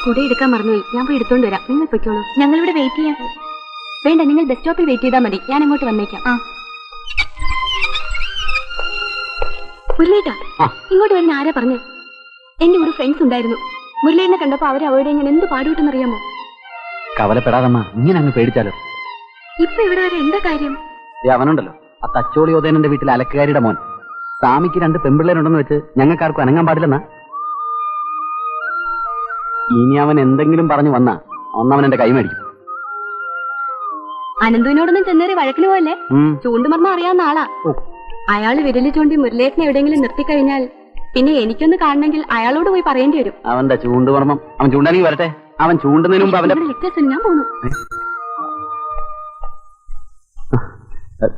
കുട എടുക്കാൻ മറന്നുപോയി. ഞാൻ പോയി എടുത്തോണ്ട് വരാം. നിങ്ങൾ പൊയ്ക്കോളൂ. ഞങ്ങളിവിടെ വെയിറ്റ് ചെയ്യാം. വേണ്ട, നിങ്ങൾ ബസ് സ്റ്റോപ്പിൽ വെയിറ്റ് ചെയ്താൽ മതി. ഞാൻ അങ്ങോട്ട് വന്നേക്കാം. മുരളീട്ടാ, ഇങ്ങോട്ട് വരുന്ന ആരാ പറഞ്ഞു? എന്റെ ഒരു ഫ്രണ്ട്സ് ഉണ്ടായിരുന്നു. മുരളീനെ കണ്ടപ്പോ അവരെ അവരുടെ ഞാൻ എന്ത് പാടുവിട്ടെന്നറിയാമോ? കവലപ്പെടാതമ്മ, ഇങ്ങനെ അങ്ങ് പേടിച്ചാലോ? ഇപ്പൊ ഇവിടെ വരെ എന്താ കാര്യം? അവനുണ്ടല്ലോ, ആ തച്ചോളി ഓതേനന്റെ വീട്ടിലെ അലക്കുകാരിയുടെ മോൻ. സ്വാമിക്ക് 2 പെമ്പിള്ളേരുണ്ടെന്ന് വെച്ച് ഞങ്ങൾക്കാർക്കും അനങ്ങാൻ പാടില്ലെന്നാ. ഇനി അവൻ എന്തെങ്കിലും പറഞ്ഞു വന്നാ ഒന്നവൻ എന്റെ കൈ മേടിക്കും. അനന്തുവിനോടൊന്നും ചെന്നേറി വഴക്കിന് പോയല്ലേ? ചൂണ്ടുമർമ്മ അറിയാവുന്ന ആളാ. അയാള് വിരല് ചൂണ്ടി മുരളേട്ടനെ എവിടെയെങ്കിലും നിർത്തിക്കഴിഞ്ഞാൽ പിന്നെ എനിക്കൊന്ന് കാണണമെങ്കിൽ അയാളോട് പോയി പറയേണ്ടി വരും. അവന്റെ ചൂണ്ടുമർമ്മം അവൻ ചൂണ്ടാനെങ്കിൽ വരട്ടെ. അവൻ ചൂണ്ടുന്നതിന് മുമ്പ് അവന്റെ ഞാൻ പോന്നു.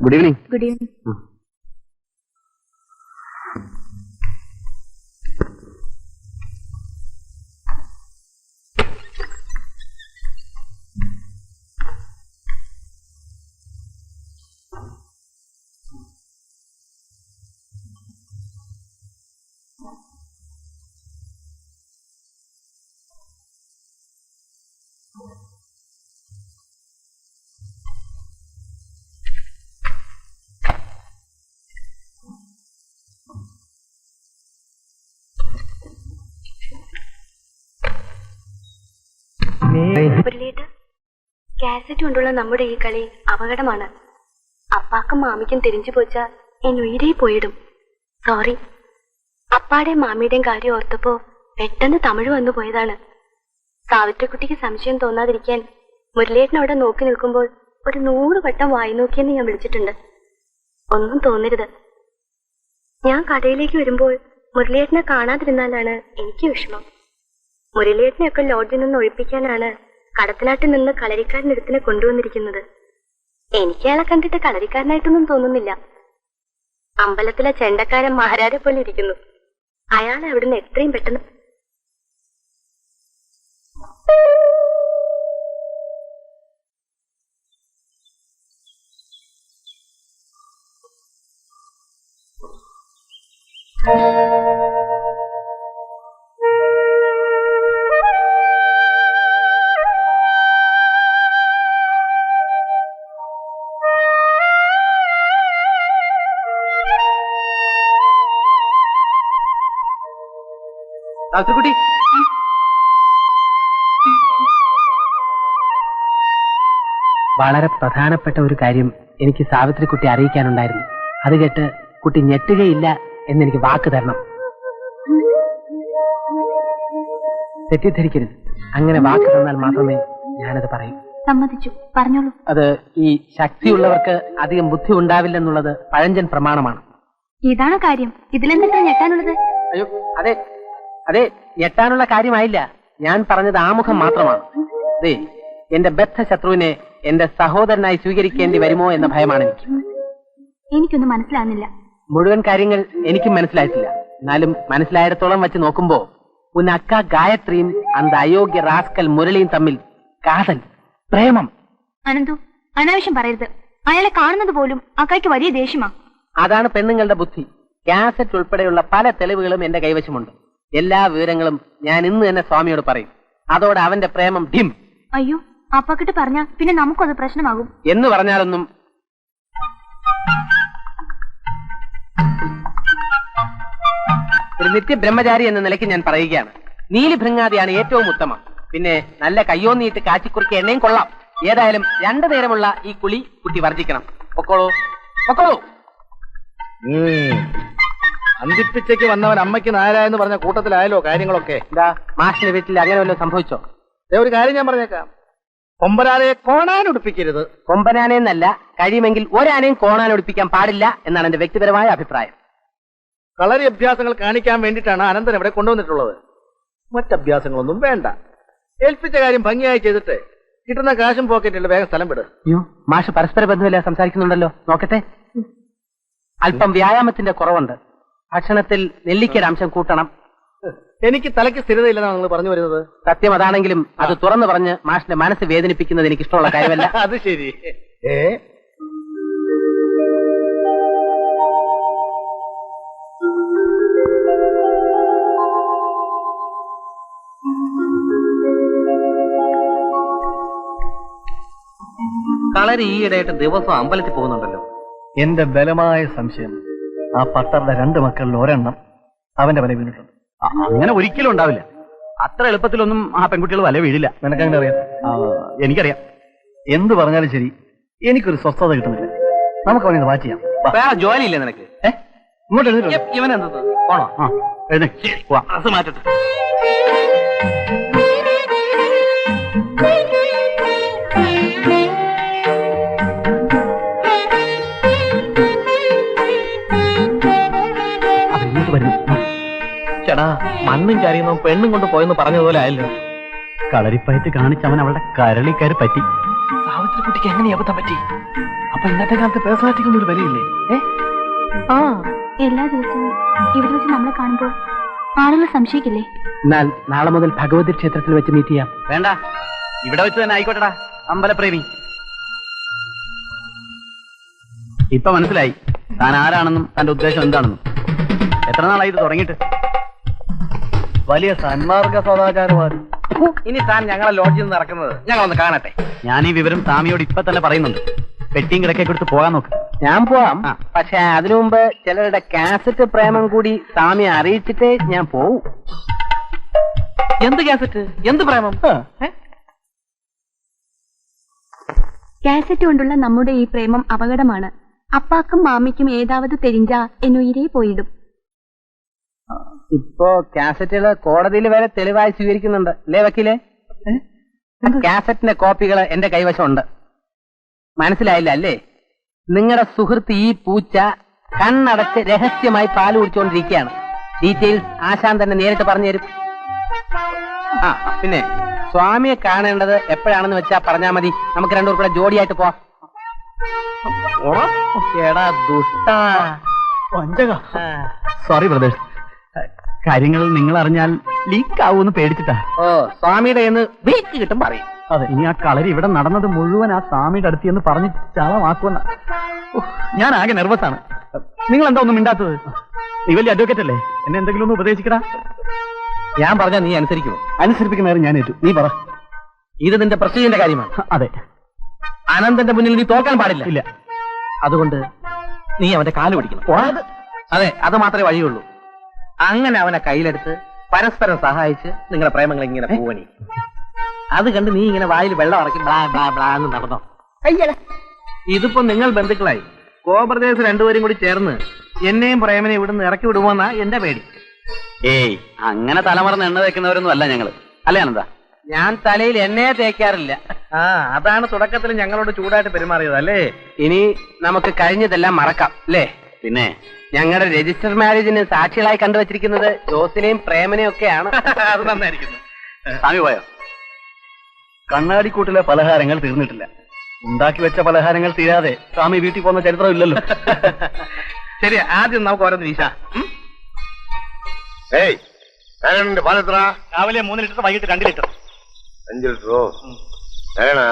Good evening. Good evening. Cassette കൊണ്ടുള്ള നമ്മുടെ ഈ കളി അപകടമാണ്. അപ്പാക്കും മാമിക്കും തിരിഞ്ഞു പോച്ചാ എൻ ഉയരേ പോയിടും. സോറി. അപ്പാടെയും മാമിയുടെയും കാര്യം ഓർത്തപ്പോ പെട്ടെന്ന് തമിഴ് വന്നു പോയതാണ്. സാവിത്രിക്കുട്ടിക്ക് സംശയം തോന്നാതിരിക്കാൻ മുരളേട്ടൻ അവിടെ നോക്കി നിൽക്കുമ്പോൾ ഒരു 100 വട്ടം വായി നോക്കിയെന്ന് ഞാൻ വിളിച്ചിട്ടുണ്ട്. ഒന്നും തോന്നരുത്. ഞാൻ കടയിലേക്ക് വരുമ്പോൾ മുരളേട്ടനെ കാണാതിരുന്നാലാണ് എനിക്ക് വിഷമം. മുരളിയേട്ടനെയൊക്കെ ലോഡ്ജിൽ നിന്ന് ഒഴിപ്പിക്കാനാണ് കടത്തനാട്ടിൽ നിന്ന് കളരിക്കാരനടുത്തിനെ കൊണ്ടുവന്നിരിക്കുന്നത്. എനിക്ക് അയാളെ കണ്ടിട്ട് കളരിക്കാരനായിട്ടൊന്നും തോന്നുന്നില്ല. അമ്പലത്തിലെ ചെണ്ടക്കാരൻ മഹാരാജെ പോലെ ഇരിക്കുന്നു. അയാളെ അവിടുന്ന് എത്രയും പെട്ടെന്ന് കുട്ടി വളരെ പ്രധാനപ്പെട്ട ഒരു കാര്യം എനിക്ക് സാവിത്രിക്കുട്ടി അറിയിക്കാനുണ്ടായിരുന്നു. അത് കേട്ട് കുട്ടി ഞെട്ടുകയില്ല എന്നെനിക്ക് വാക്ക് തരണം. തെറ്റിദ്ധരിക്കരുത്. അങ്ങനെ വാക്ക് തന്നാൽ മാത്രമേ ഞാനത് പറയൂ. സമ്മതിച്ചു. പറഞ്ഞോളൂ. അത് ഈ ശക്തിയുള്ളവർക്ക് അധികം ബുദ്ധി ഉണ്ടാവില്ലെന്നുള്ളത് പഴഞ്ചൻ പ്രമാണമാണ്. ഇതാണ് കാര്യം. ഇതിലെന്താ ഞെട്ടാനുള്ളത്? അയ്യോ, അതെ അതെ, ഞെട്ടാനുള്ള കാര്യമായില്ല. ഞാൻ പറഞ്ഞത് ആമുഖം മാത്രമാണ്. അതെ, എന്റെ ബദ്ധശത്രുവിനെ എന്റെ സഹോദരനായി സ്വീകരിക്കേണ്ടി വരുമോ എന്ന ഭയമാണ് എനിക്ക്. എനിക്കൊന്നും മനസ്സിലാകുന്നില്ല. മുഴുവൻ കാര്യങ്ങൾ എനിക്കും മനസ്സിലായിട്ടില്ല. എന്നാലും മനസ്സിലായിടത്തോളം വെച്ച് നോക്കുമ്പോ ഉന്നക്ക ഗായത്രിയും അന്ത അയോഗ്യ റാസ്കൽ മുരളിയും തമ്മിൽ കാതൽ, പ്രേമം. അനന്തു, അനാവശ്യം പറയരുത്. അയാളെ കാണുന്നത് പോലും അക്കായ്ക്ക് വലിയ ദേഷ്യമാ. അതാണ് പെണ്ണുങ്ങളുടെ ബുദ്ധി. കാസറ്റ് ഉൾപ്പെടെയുള്ള പല തെളിവുകളും എന്റെ കൈവശമുണ്ട്. എല്ലാ വിവരങ്ങളും ഞാൻ ഇന്ന് തന്നെ സ്വാമിയോട് പറയും. അതോടെ അവന്റെ പ്രേമം ഡിം. അയ്യോ, അപ്പാക്കിട്ട് പറഞ്ഞാ പിന്നെ നമുക്കത് പ്രശ്നമാകും. എന്ന് പറഞ്ഞാലൊന്നും ഒരു നിത്യബ്രഹ്മചാരി എന്ന നിലയ്ക്ക് ഞാൻ പറയുകയാണ്. നീലി ഭൃങ്ങാതിയാണ് ഏറ്റവും ഉത്തമം. പിന്നെ നല്ല കയ്യോന്നിയിട്ട് കാച്ചിക്കുറുക്കി എണ്ണയും കൊള്ളാം. ഏതായാലും 2 നേരമുള്ള ഈ കുളി കുട്ടി വർജിക്കണം. പൊക്കോളൂ, പൊക്കോളൂ. അന്തിപ്പിച്ചയ്ക്ക് വന്നവൻ അമ്മയ്ക്ക് നാരായെന്ന് പറഞ്ഞ കൂട്ടത്തിലായാലോ കാര്യങ്ങളൊക്കെ. എന്താ മാഷിന്റെ വീട്ടിൽ അങ്ങനെ വല്ലതും സംഭവിച്ചോ? ഒരു കാര്യം ഞാൻ പറഞ്ഞേക്കാം. കൊമ്പനാനയെ കോണാനൊടുപ്പിക്കരുത്. കൊമ്പനാനെന്നല്ല, കഴിയുമെങ്കിൽ ഒരാനയും കോണാനൊടുപ്പിക്കാൻ പാടില്ല എന്നാണ് എന്റെ വ്യക്തിപരമായ അഭിപ്രായം. കളരി അഭ്യാസങ്ങൾ കാണിക്കാൻ വേണ്ടിയിട്ടാണ് അനന്തൻ ഇവിടെ കൊണ്ടുവന്നിട്ടുള്ളത്. മറ്റഭ്യാസങ്ങളൊന്നും വേണ്ട. ഏൽപ്പിച്ച കാര്യം ഭംഗിയായി ചെയ്തിട്ട് കിട്ടുന്ന കാശും പോക്കറ്റിൽ വേഗം സ്ഥലം വിട്. അയ്യോ, മാഷ് പരസ്പര ബന്ധമില്ല സംസാരിക്കുന്നുണ്ടല്ലോ. നോക്കട്ടെ. അല്പം വ്യായാമത്തിന്റെ കുറവുണ്ട്. ഭക്ഷണത്തിൽ നെല്ലിക്കയുടെ അംശം കൂട്ടണം. എനിക്ക് തലയ്ക്ക് സ്ഥിരതയില്ലെന്നാണ് നിങ്ങൾ പറഞ്ഞു വരുന്നത്. സത്യം അതാണെങ്കിലും അത് തുറന്നു പറഞ്ഞ് മാഷിന്റെ മനസ്സ് വേദനിപ്പിക്കുന്നത് എനിക്ക് ഇഷ്ടമുള്ള കാര്യമല്ല. അത് ശരി. കളരി ഈയിടെയായിട്ട് ദിവസം അമ്പലത്തിൽ പോകുന്നുണ്ടല്ലോ. എന്റെ ബലമായ സംശയം ആ പട്ടറുടെ 2 മക്കളിൽ ഒരെണ്ണം അവന്റെ വല വീണിട്ടുണ്ട്. അങ്ങനെ ഒരിക്കലും ഉണ്ടാവില്ല. അത്ര എളുപ്പത്തിലൊന്നും ആ പെൺകുട്ടികൾ വല വീഴില്ല. നിനക്കങ്ങനെ അറിയാം? എനിക്കറിയാം. എന്ത് പറഞ്ഞാലും ശരി, എനിക്കൊരു സ്വസ്ഥത കിട്ടുന്നില്ല. നമുക്ക് അവനെ വാച്ച് ചെയ്യാം. വേറെ ജോലിയില്ലേ നിനക്ക്? ഇങ്ങോട്ട് എഴുന്നേറ്റ് ഇവനെന്താ പോണോ? ഡ്രസ് മാറ്റട്ടെ. ചേടാ, മണ്ണും ചരിയുന്നോ പെണ്ണും കൊണ്ട് പോയെന്ന് പറഞ്ഞതുപോലെ ആയല്ലോ. കളരിപ്പയറ്റ് കാണിച്ച് അവൻ അവളുടെ കരളിക്കാര് പറ്റി. സാവിത്രി കുട്ടിക്ക് എങ്ങനെ അബദ്ധം പറ്റി? അപ്പൊ ഇന്നത്തെ കാലത്ത് പേഴ്സണാലിറ്റിക്കൊന്നും ഒരു വിലയില്ലേ? എല്ലാ ദിവസവും ഇവിടെ വെച്ച് നമ്മളെ കാണുമ്പോ ആളുകൾ സംശയിക്കില്ലേ? എന്നാൽ നാളെ മുതൽ ഭഗവതി ക്ഷേത്രത്തിൽ വെച്ച് മീറ്റ് ചെയ്യാം. വേണ്ട, ഇവിടെ വെച്ച് തന്നെ ആയിക്കോട്ടെടാ. അമ്പലപ്രേമി. ഇപ്പൊ മനസ്സിലായി താൻ ആരാണെന്നും തന്റെ ഉദ്ദേശം എന്താണെന്നും. എത്ര നാളായി ഇത് തുടങ്ങിയിട്ട്? വലിയ സന്മാർഗ സദാചാരവാദി. ഇനി താൻ ഞങ്ങളെ ലോഡ്ജിൽ നിന്ന് ഇറക്കുന്നത് ഞങ്ങളൊന്ന് കാണട്ടെ. ഞാൻ ഈ വിവരം സ്വാമിയോട് ഇപ്പൊ തന്നെ പറയുന്നുണ്ട്. പെട്ടിയും കിടക്കെ കൊടുത്ത് പോകാൻ നോക്ക്. ഞാൻ പോവാം, പക്ഷെ അതിനു മുമ്പ് ചിലരുടെ കാസറ്റ് പ്രേമം കൂടി സ്വാമിയെ അറിയിച്ചിട്ടേ ഞാൻ പോവും. എന്ത് കാസറ്റ്? എന്ത് പ്രേമം? കാസറ്റ് കൊണ്ടുള്ള നമ്മുടെ ഈ പ്രേമം അപകടമാണ്. അപ്പാക്കും മാമിക്കും ഏതാവത് തെരിഞ്ചാ എന്നുയിരേ പോയിടും. ഇപ്പോ കാസറ്റുകൾ കോടതിയിൽ വരെ തെളിവായി സ്വീകരിക്കുന്നുണ്ട് അല്ലേ വക്കീലെ? കാസറ്റിന്റെ കോപ്പികൾ എന്റെ കൈവശമുണ്ട്. മനസ്സിലായില്ല അല്ലേ? നിങ്ങളുടെ സുഹൃത്ത് ഈ പൂച്ച കണ്ണടച്ച് രഹസ്യമായി പാല് കുടിച്ചുകൊണ്ടിരിക്കുകയാണ്. ഡീറ്റെയിൽസ് ആശാൻ തന്നെ നേരിട്ട് പറഞ്ഞു തരും. പിന്നെ സ്വാമിയെ കാണേണ്ടത് എപ്പോഴാണെന്ന് വെച്ചാ പറഞ്ഞാ മതി. നമുക്ക് രണ്ടുപേർ കൂടെ ജോഡിയായിട്ട് പോവാം. എടാ ദുഷ്ടാ. സോറി ബ്രദേഴ്സ്, കാര്യങ്ങൾ നിങ്ങൾ അറിഞ്ഞാൽ ലീക്ക് ആവൂന്ന് പേടിച്ചിട്ടാ. ഓ, സ്വാമിയുടെ എന്ന് വീക്ക് കിട്ടും പറയും. അതെ, ഇനി ആ കളരി ഇവിടെ നടന്നത് മുഴുവൻ ആ സ്വാമിയുടെ അടുത്ത് എന്ന് പറഞ്ഞ് ചളമാക്കുമെന്ന. ഞാൻ ആകെ നെർവസ് ആണ്. നിങ്ങൾ എന്താ ഒന്നും മിണ്ടാത്തത്? നീ വലിയ അഡ്വക്കേറ്റ് അല്ലേ, എന്നെ എന്തെങ്കിലും ഒന്ന് ഉപദേശിക്കടാ. ഞാൻ പറഞ്ഞാ നീ അനുസരിക്കുമോ? അനുസരിപ്പിക്കുന്നവരും ഞാൻ ഏറ്റു. നീ പറ. ഇത് നിന്റെ പ്രസ്റ്റീജിന്റെ കാര്യമാണ്. അതെ, അനന്തന്റെ മുന്നിൽ നീ തോക്കാൻ പാടില്ല. ഇല്ല. അതുകൊണ്ട് നീ അവന്റെ കാല് പിടിക്കണം. അതെ, അത് മാത്രമേ വഴിയുള്ളൂ. അങ്ങനെ അവനെ കയ്യിലെടുത്ത് പരസ്പരം സഹായിച്ച് നിങ്ങളുടെ പ്രേമങ്ങൾ ഇങ്ങനെ പോവണി. അത് കണ്ട് നീ ഇങ്ങനെ വായിൽ വെള്ളം ഇറക്കി ബ്ലാ ബ്ലാ ബ്ലാ എന്ന് നടന്നോ. ഇതിപ്പോ നിങ്ങൾ ബന്ധുക്കളായി. കോബ്രദേഴ്സ് രണ്ടുപേരും കൂടി ചേർന്ന് എന്നെയും പ്രേമനെ ഇവിടുന്ന് ഇറക്കി വിടുമോന്നാ എന്റെ പേടി. ഏയ്, അങ്ങനെ തലമറന്ന് എണ്ണ തേക്കുന്നവരൊന്നും അല്ല ഞങ്ങള്. അല്ലേ അനന്താ? ഞാൻ തലയിൽ എണ്ണയെ തേക്കാറില്ല. അതാണ് തുടക്കത്തിൽ ഞങ്ങളോട് ചൂടായിട്ട് പെരുമാറിയത് അല്ലേ? ഇനി നമുക്ക് കഴിഞ്ഞതെല്ലാം മറക്കാം അല്ലേ? പിന്നെ ഞങ്ങളുടെ രജിസ്റ്റർ മാരേജിന് സാക്ഷികളായി കണ്ടുവച്ചിരിക്കുന്നത് ജോസിനെയും പ്രേമനെയും ഒക്കെയാണ്. അത് നന്നായിരിക്കുന്നു. സ്വാമി പോയോ? കണ്ണാടിക്കൂട്ടിലെ പലഹാരങ്ങൾ തീർന്നിട്ടില്ല. ഉണ്ടാക്കി വെച്ച പലഹാരങ്ങൾ തീരാതെ സ്വാമി വീട്ടിൽ പോകുന്ന ചരിത്രം ഇല്ലല്ലോ. ശരി, ആദ്യം നമുക്ക് ഓരോന്ന് വീശാ. പാലെത്ര? രാവിലെ 3 ലിറ്റർ, വൈകിട്ട് 2 ലിറ്റർ. 5 ലിറ്ററോ? വേണാ?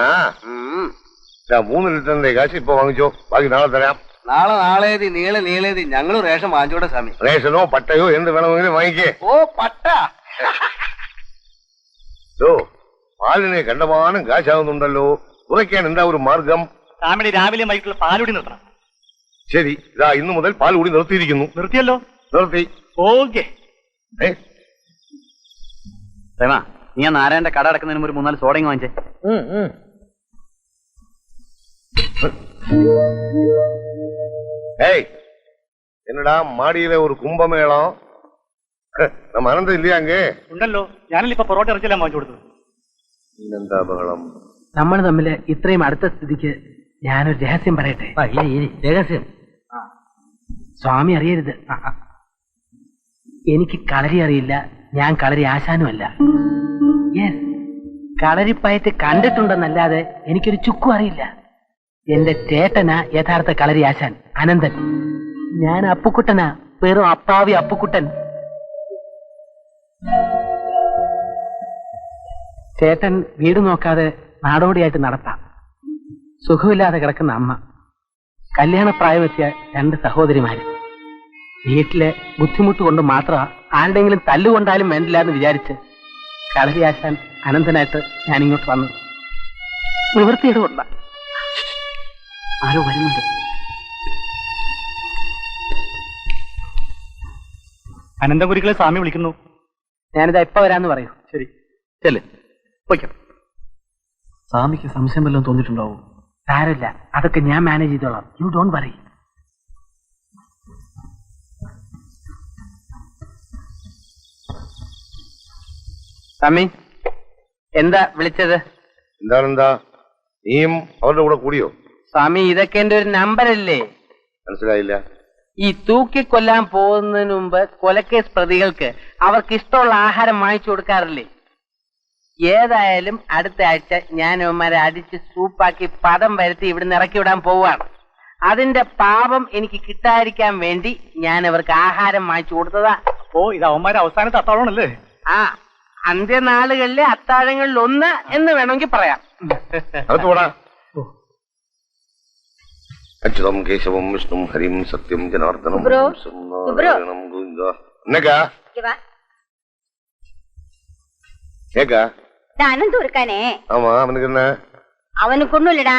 3 ലിറ്ററിന്റെ കാശ് ഇപ്പൊ വാങ്ങിച്ചോ, ബാക്കി നാളെ തരാം. നാളേതി നീളേതി ഞങ്ങൾ റേഷൻ വാങ്ങിച്ചോട്ടെ സ്വാമി. റേഷനോ പട്ടയോ എന്ത് വേണമെങ്കിലും വാങ്ങിക്കേ. ഓ, പട്ട. പാലിനെ കണ്ടമാനം കാശാവുന്നുണ്ടല്ലോ, കുറയ്ക്കാൻ എന്താ ഒരു മാർഗം? സ്വാമിയുടെ രാവിലെ വൈകിട്ടുള്ള പാലുകൂടി നിർത്തണം. ശരി, ഇതാ ഇന്നു മുതൽ പാൽ കൂടി നിർത്തിയിരിക്കുന്നു. നിർത്തിയല്ലോ? നിർത്തി. ഓക്കെ. പ്രേമ, നീ ആ നാരായണന്റെ കട അടക്കുന്നതിന് ഒരു 3-4 സോഡയും വാങ്ങിച്ചേ. என்னடா மாடியில ஒரு கும்பமேளம்? நம்ம அனந்தம் இல்லையா அங்கே? ഉണ്ടല്ലോ, ഞാനല്ലേ ഇപ്പൊ പൊറോട്ട ഇറച്ചിയെല്ലാം വാങ്ങിച്ചു കൊടുത്തത്. എന്താ ബഹളം? നമ്മൾ തമ്മിൽ ഇത്രയും അടുത്ത സ്ഥിതിക്ക് ഞാനൊരു രഹസ്യം പറയട്ടെ. രഹസ്യം സ്വാമി അറിയരുത്. എനിക്ക് കളരി അറിയില്ല, ഞാൻ കളരി ആശാനുമല്ല. യെസ്, കളരിപ്പയറ്റ് കണ്ടിട്ടുണ്ടെന്നല്ലാതെ എനിക്കൊരു ചുക്കും അറിയില്ല. എന്റെ ചേട്ടനാ യഥാർത്ഥ കളരി ആശാൻ, അനന്തൻ. ഞാൻ അപ്പുക്കുട്ടനാ, വെറും അപ്പാവി അപ്പുക്കുട്ടൻ. ചേട്ടൻ വീട് നോക്കാതെ നാടോടിയായിട്ട് നടത്താം. സുഖമില്ലാതെ കിടക്കുന്ന അമ്മ, കല്യാണപ്രായമെത്തിയ 2 സഹോദരിമാര്. വീട്ടിലെ ബുദ്ധിമുട്ട് കൊണ്ട് മാത്രം ആരുടെങ്കിലും തല്ലുകൊണ്ടാലും വേണ്ടില്ല എന്ന് വിചാരിച്ച് കളരി ആശാൻ അനന്തനായിട്ട് ഞാനിങ്ങോട്ട് വന്നു. നിവൃത്തിയുടെ കൊണ്ട. ആരോ വരുന്നുണ്ട്. അനന്തപുരികളെ സ്വാമി വിളിക്കുന്നു. ഞാനിതാ ഇപ്പൊ വരാന്ന് പറയൂ. ശരി, ചെല്ലേ പോയിക്കാം. സ്വാമിക്ക് സംശയം വല്ലതും തോന്നിയിട്ടുണ്ടാവും. സാരമില്ല, അതൊക്കെ ഞാൻ മാനേജ് ചെയ്തോളാം. You don't worry. സ്വാമി, എന്താ വിളിച്ചത്? എന്താ നീയും അവരുടെ കൂടെ കൂടിയോ? സ്വാമി, ഇതൊക്കെ എന്റെ ഒരു നമ്പരല്ലേ? മനസ്സിലായില്ല. ഈ തൂക്കിക്കൊല്ലാൻ പോകുന്നതിന് മുമ്പ് കൊലക്കേസ് പ്രതികൾക്ക് അവർക്ക് ഇഷ്ടമുള്ള ആഹാരം വാങ്ങിച്ചു കൊടുക്കാറില്ലേ? ഏതായാലും അടുത്ത ആഴ്ച ഞാൻ അവന്മാരെ അടിച്ച് സൂപ്പാക്കി പദം വരുത്തി ഇവിടുന്ന് ഇറക്കി വിടാൻ പോവുകയാണ്. അതിന്റെ പാപം എനിക്ക് കിട്ടാതിരിക്കാൻ വേണ്ടി ഞാൻ അവർക്ക് ആഹാരം വാങ്ങിച്ചു കൊടുത്തതാ. ഓ, ഇത് അവന്മാരെ അവസാനത്തെ അത്താഴമാണല്ലേ? ആ, അന്ത്യനാളുകളിലെ അത്താഴങ്ങളിൽ ഒന്ന് എന്ന് വേണമെങ്കിൽ പറയാം. അച്യുതം കേശവം വിഷ്ണു ഹരിം സത്യം ജനാർദ്ദനം அனந்தம் இருக்கானே, ஆமா, அவனுக்கு என்ன? அவனுக்கு ஒண்ணும் இல்லடா.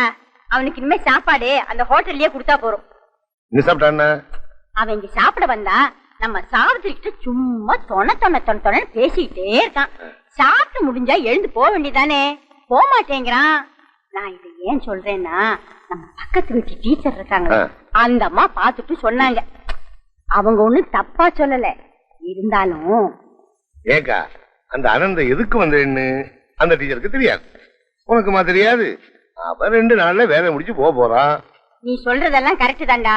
அவனுக்கு இனிமே சாப்பாடு அந்த ஹோட்டல்லயே கொடுத்தா போறோம். நீ சாப்பிட்டான? அவன் இங்க சாப்பிட வந்தா நம்ம சாவித்திரிக்கிட்ட சும்மா தொண பேசிக்கிட்டே இருக்கான். சாப்பிட்டு முடிஞ்சா எழுந்து போக வேண்டியதானே, போக மாட்டேங்கிறான். நான் இதை ஏன் சொல்றேன்னா, நம்ம பக்கத்து வீட்டு டீச்சர் இருக்காங்க, அந்த அம்மா பாத்துட்டு சொன்னாங்க. அவங்க ஒண்ணும் தப்பா சொல்லல, இருந்தாலும் ஏக்கா அந்த அனந்த எதுக்கு வந்தேன்னு அந்த டீச்சருக்கு தெரியாது, உனக்குமா தெரியாது? அவன் 2 நாள்ல வேலை முடிச்சு போறான். நீ சொல்றதெல்லாம் கரெக்ட் தான்டா.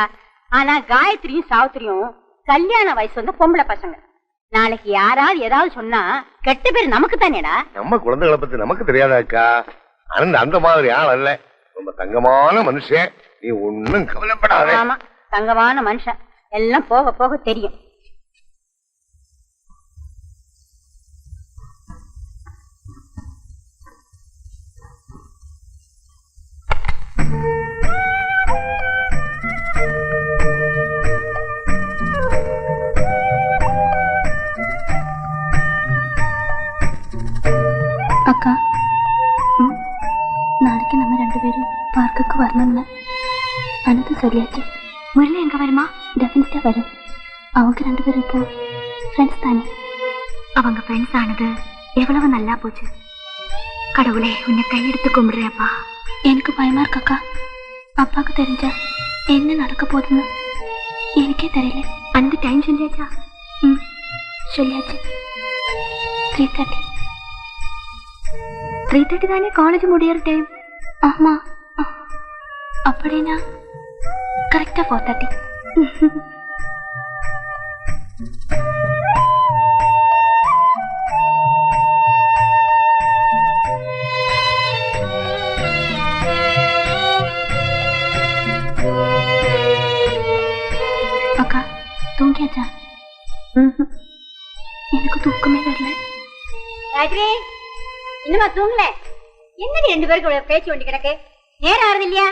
ஆனா காயத்ரியும் சாவித்திரியும் கல்யாண வயசு வந்த பொம்பளை பசங்க. நாளைக்கு யாராவது ஏதாவது சொன்னா கெட்ட பேர் நமக்கு தானேடா. நம்ம குழந்தைகளை பத்தி நமக்கு தெரியாதாக்கா? அனந்த அந்த மாதிரி ஆள் அல்ல, ரொம்ப தங்கமான மனுஷன். நீ ஒன்னும் கவலைப்படாத. ஆமா, தங்கமான மனுஷன். எல்லாம் போக போக தெரியும். அக்கா, நாளைக்கு நம்ம 2 பேரும் பார்க்குக்கு வரணும்னு அனந்து சொல்லியாச்சு. முரளி எங்க வருமா? டெஃபினட்டா வரும். அவங்க 2 பேரும் இப்போ ஃப்ரெண்ட்ஸ் தானே. அவங்க ஃப்ரெண்ட்ஸ் ஆனது எவ்வளவு நல்லா போச்சு. கடவுளே, உன்னை கையெடுத்து கும்பிடுறேப்பா. எனக்கு பயமா இருக்கக்கா. அப்பாவுக்கு தெரிஞ்சா என்ன நடக்க போகுதுன்னு எனக்கே தெரியல. அந்த டைம் சொல்லியாச்சா? சொல்லியாச்சு. 3:30 தானே காலேஜ் முடியற டைம். ஆமா, அப்படின்னா கரெக்டா 4:30. அக்கா, தூங்கியாச்சா? எனக்கு தூக்கமே வரல. ராஜ்ரி, இன்னுமா தூங்கல? என்ன 2 பேருக்கு பேச்சு வேண்டி கிடக்கு? நேரம் ஆறுது இல்லையா?